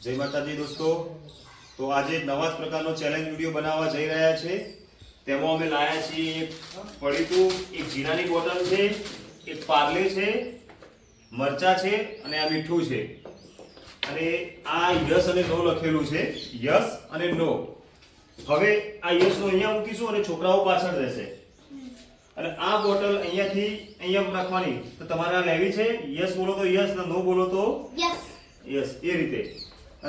જય માતાજી દોસ્તો। તો આજે નવા જ પ્રકારનો ચેલેન્જ વિડીયો બનાવવા જઈ રહ્યા છે। તેમાં અમે લાયા છીએ એક પડીકું, એક જીરાની બોટલ છે, એક પાર્લે છે, મરચા છે અને આ મીઠું છે। અને આ યસ અને નો લખેલું છે, યસ અને નો। હવે આ યસ નો અહીંયા મૂકીશું અને છોકરાઓ પાછળ રહેશે। અને આ બોટલ અહીંયાથી અહીંયા રાખવાની। તો તમારે આ લેવી છે, યસ બોલો તો યસ, નો બોલો તો યસ। યસ એ રીતે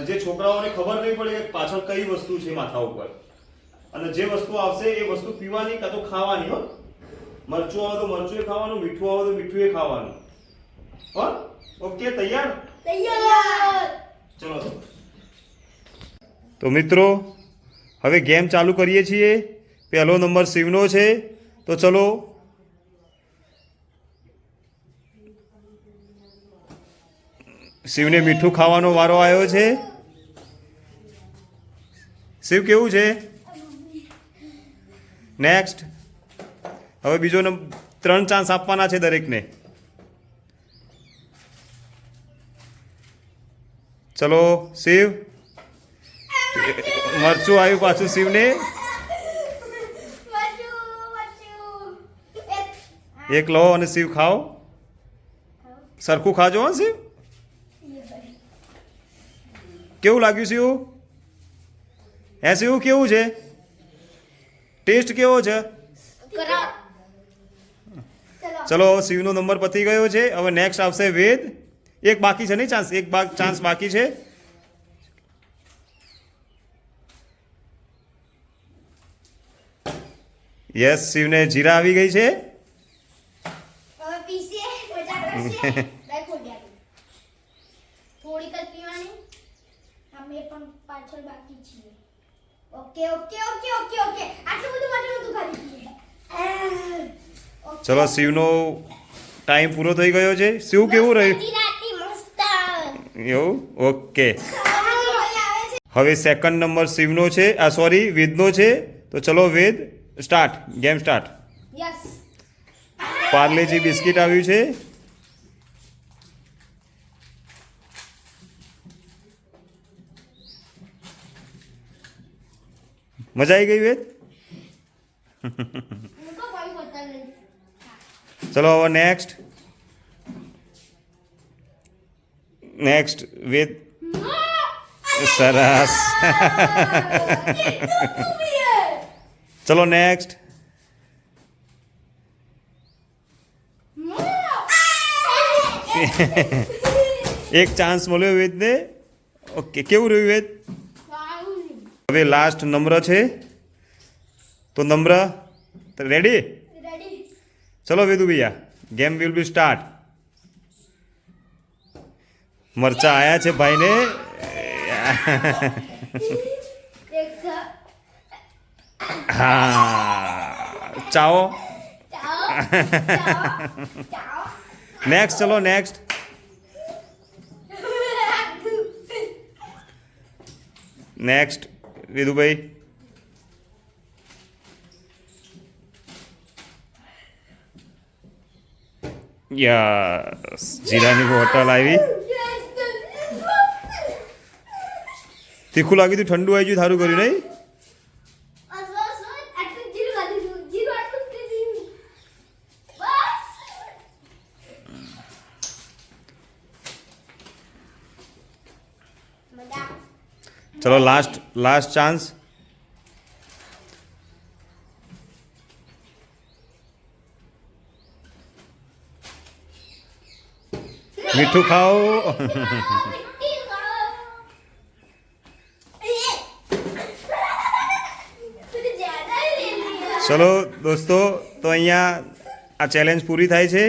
જે છોકરાઓને ખબર નહીં પડે કે પાછળ કઈ વસ્તુ છે માથા ઉપર, અને જે વસ્તુ આવશે એ વસ્તુ પીવાની કાં તો ખાવાની। હો, મરચું આવે તો મરચું ખાવાનું, મીઠું આવે તો મીઠું ખાવાનું। હો, ઓકે, તૈયાર? તૈયાર। ચલો તો મિત્રો હવે ગેમ ચાલુ કરીએ છીએ। પહેલો નંબર શિવનો છે, તો ચલો શિવને મીઠું ખાવાનો વારો આવ્યો છે। શિવ કેવું છે? નેક્સ્ટ। હવે બીજો 3 ચાન્સ આપવાના છે દરેકને। ચલો શિવ, મરચું આવ્યું પાછું શિવને। એક લો અને શિવ ખાઓ, સરખું ખાજો। હા શિવ, કેવું લાગ્યું શિવ? હે શિવ, કેવું છે? ટેસ્ટ કેવો છે? ચલો શિવનો નંબર પતી ગયો છે। હવે નેક્સ્ટ આવશે વેદ। એક બાકી છે, નહીં ચાન્સ? એક ચાન્સ બાકી છે। યસ, શિવને જીરા આવી ગઈ છે। થોડીક જ પીવાની, અમે પણ પાછળ બાકી છીએ। Okay okay okay okay okay, આટલું બધું માટે નતું ખાલી પીએ। ચલો શિવનો ટાઈમ પૂરો થઈ ગયો છે। શિવ કેવું રહ્યું? મસ્ત એવું? ઓકે। હવે સેકન્ડ નંબર શિવનો છે, આ સોરી વેદનો છે। તો ચલો Ved, start, game start. Yes, Parle G biscuit આવ્યું છે। મજા આવી ગઈ વેદ? મુકો કોઈ બોતલ નહીં। ચલો હવે નેક્સ્ટ વેદ। સરસ। ચલો નેક્સ્ટ। એક ચાન્સ મળ્યો વેદને। ઓકે, કેવું રહ્યું વેદ? હવે લાસ્ટ નમ્ર છે, તો નમ્ર રેડી? રેડી। ચલો વેદુ ભૈયા, ગેમ વિલ બી સ્ટાર્ટ। મરચા આયા છે ભાઈને। હા, ચાઓ। નેક્સ્ટ, ચલો next. Next Vedubhai. Yes, જીરાની bottle આવી। તીખું લાગ્યું હતું, ઠંડુ આવી ગયું, સારું કર્યું નહીં? ચલો લાસ્ટ ચાન્સ। મીઠું ખાઓ। ચલો દોસ્તો, તો અહીંયા આ ચેલેન્જ પૂરી થાય છે।